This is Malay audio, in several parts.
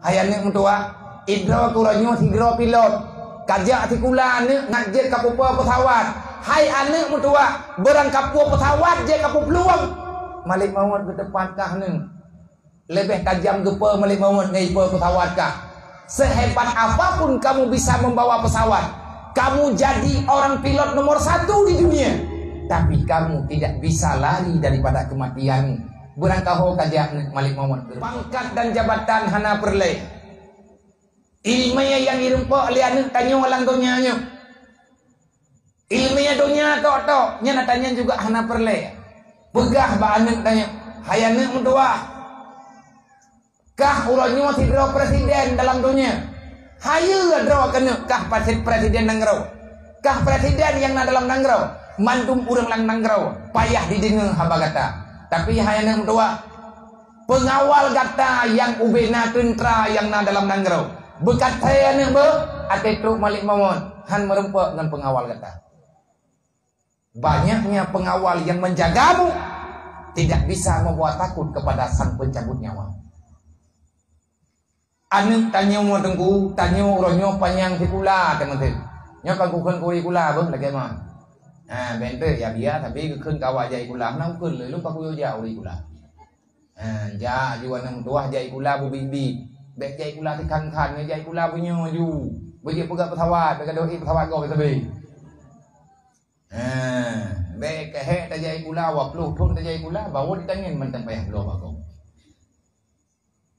hayane mentua idro kuranyo hidro pilot kajak tikula ne ngajek kapupa pesawat hai ane mentua berang kapu pesawat je kapu peluang malik maut ke depan kah ne lebih tajam gepa malik maut ngai pesawat kah sehebat apapun kamu bisa membawa pesawat kamu jadi orang pilot nomor 1 di dunia tapi kamu tidak bisa lari daripada kematian berang kaho kajak malik maut pangkat dan jabatan hana perle ilmiah yang irumpo liane tanyo lang dunia nyo ilmiah dunia tok nya tanya juga hana perle begah ba anek tanya hayane mendoa kah uranyo tidro presiden dalam dunia hayu dro kena kah presiden nangrau kah presiden yang na dalam nangrau mandum urang lang nangrau payah didengar haba kata tapi hayane mendoa pengawal kata yang ubena tentra yang na dalam nangrau bekat saya ni atetu malik mawon han merempak dengan pengawal kata banyaknya pengawal yang menjagamu tidak bisa membuat takut kepada sang pencabut nyawa anu tanya mo dengku tanya ronyo panjang tikula teman-teman nya kagukan koi kula bang lagi mah bente ya biar tapi keun kawa jai kula nang keun le lu paku jauh ri kula ja juan nang tuah jai kula bu bibi bek jai kula ti kan jai kula punya ju beje pegak pesawat bek doi pesawat go tebi bek he ta jai kula wa plu thun ta jai kula bawa ditangin man tempeh lo bago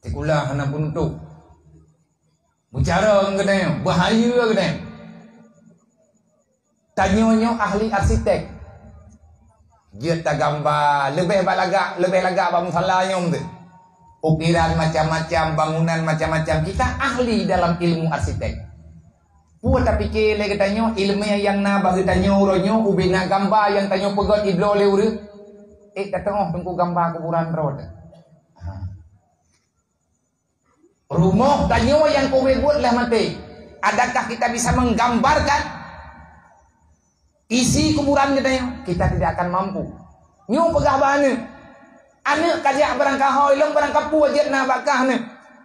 ti kula hana puntuk bicara ngene bahaya ngene tanyonyo ahli arsitek dia ta gambar lebih lagak ba musalla nyom tu ukiran macam-macam, bangunan macam-macam. Kita ahli dalam ilmu arsitek. Puat tak fikir lagi tanya ilmiah yang na bagi tanya uronyo ubina gambar yang tanya pegot iblo leure. Kata tengku gambar kuburan road. Rumah tanya yang kau buat lah mati. Adakah kita bisa menggambarkan isi kuburan kita tidak akan mampu. Nyu pegah bana. Anak kajak barang kahoi long barang kapu aja na bakah ne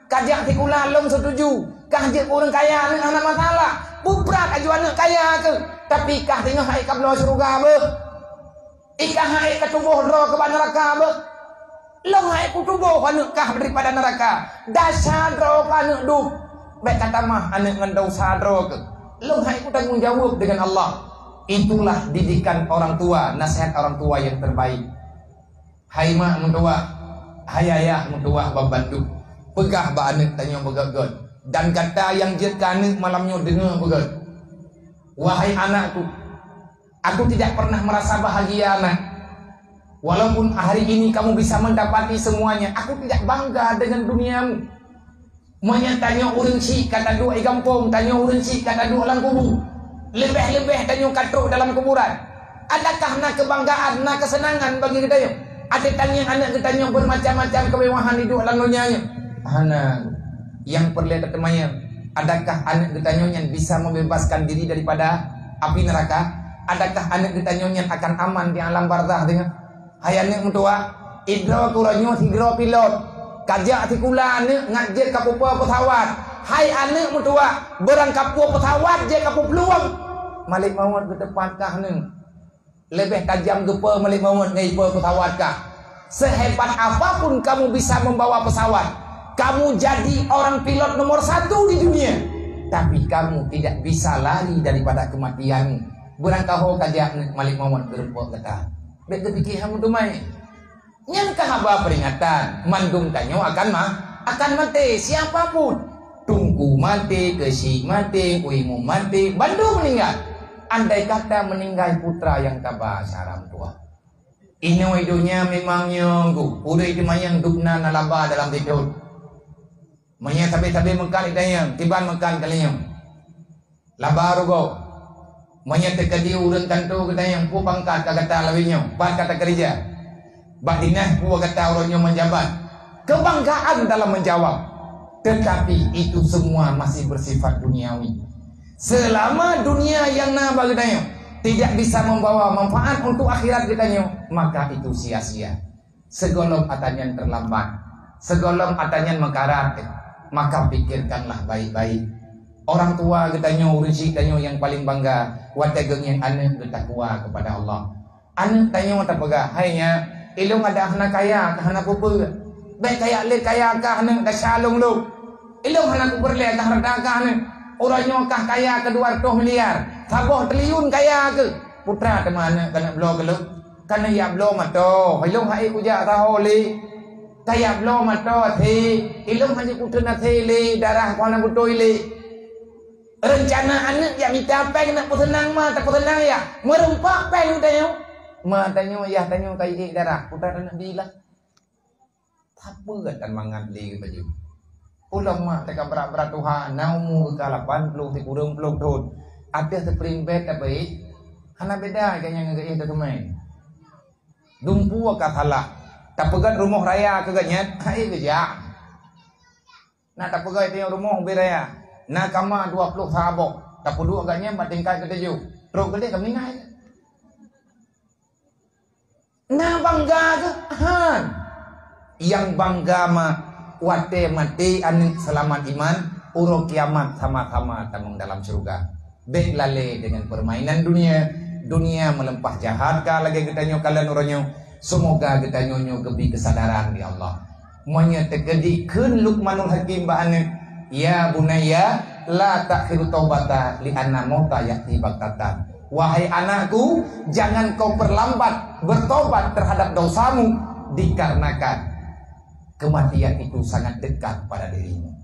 kajak tikula long setuju kajak orang kaya ne anak masalah buprak aju anak kaya ke tapi kah tengah hai kablo surga be ikah hai katubuh ro ke neraka be long hai kutubuh anak kah daripada neraka dasar ro anak du baik kata mah anak ngendau sadro ke long hai ku tanggung jawab dengan Allah itulah didikan orang tua nasihat orang tua yang terbaik. Hai mak mentua, hai ayah mentua babandu, pegah ba anak tanya begagot dan kata yang jet kanek malamnya dengar begat. Wahai anakku, aku tidak pernah merasa bahagia anak. Walaupun hari ini kamu bisa mendapati semuanya, aku tidak bangga dengan duniamu. Menyatanya urang si kata dua i kampung, tanya urang si kata dua lang kubu. Lebih-lebih tanya katruk dalam kuburan. Adakah nak kebanggaan, nak kesenangan bagi kita yuk? Ada tanya anak kita yang bermacam-macam kemewahan hidup lalunya. Anak yang perlu temannya. Adakah anak kita yang bisa membebaskan diri daripada api neraka? Adakah anak kita yang akan aman di alam barzah dengan? Hayane mentua idro kuranyo hidro pilot kajak tikula ane ngajek kapupa pesawat. Hai anak mentua berang kapu pesawat je kapu peluang malik maut ke depan kah ne lebih tajam gepa malik maut ngai pesawat kah sehebat apapun kamu bisa membawa pesawat kamu jadi orang pilot nomor 1 di dunia tapi kamu tidak bisa lari daripada kematian berang kaho kajak malik maut berempok kata bek kepikir hamu dumai nyangka haba peringatan mandum tanyo akan mati siapapun tungku mati kesi mati kuimu mati bandu meninggal andai kata meninggal putra yang tabah saram tua ino idunya memang nyonggu udah itu mayang dukna nalaba dalam tidur manya sabi-sabi makan itayang tiban makan kalian laba rugo manya tekadi urang kanto katayang pu pangkat kata lawinyo bat kata kerja bat dinas pu kata uronyo menjabat kebanggaan dalam menjawab tetapi itu semua masih bersifat duniawi selama dunia yang na bagainya tidak bisa membawa manfaat untuk akhirat kita maka itu sia-sia segolong atanyan terlambat segolong atanyan mekarat maka pikirkanlah baik-baik. Orang tua katanya rezeki tanya yang paling bangga, watageng yang anak bertakwa kepada Allah. Anak tanya apa gak? Hanya ilung ada anak kaya, anak pupu. Baik kaya le kaya kah anak dah salung lu. Ilung anak pupu le kah rada kah anak. Orangnya kah kaya ke 200 miliar. Sabah triliun kaya ke. Putra teman anak kena blow ke lu. Karena ya blow mato. Ilung hai uja tahu le. Kaya blow mato the. Ilung hanya putra na the le darah kau putoi le. Rencana anak yang minta peng nak senang mah tak senang ya merempak peng tanya mah tanya ya tanya kai darah putar nak bila apa kan mangan beli baju ulang mah tak berat Tuhan naumu ke 80 ti kurang 10 tahun ada spring bed apa hana beda kayaknya ngagay itu main dumpu ka salah tak pegat rumah raya kaganya hai beja nah tak pegat itu rumah beraya na kama 20 sabok tak perlu agaknya tingkat ke 7 terus gede kami naik na bangga ke han yang bangga mah wate mati anin selamat iman uro kiamat sama-sama tanggung dalam surga bek lale dengan permainan dunia melempah jahat ka lagi kita nyo kalian uronyo semoga kita nyonyo gebi kesadaran di Allah monya tegedikeun Luqmanul Hakim baane. Ya bunaya la takhiru taubata li anna mauta ya'ti baghtatan. Wahai anakku, jangan kau perlambat bertobat terhadap dosamu dikarenakan kematian itu sangat dekat pada dirimu.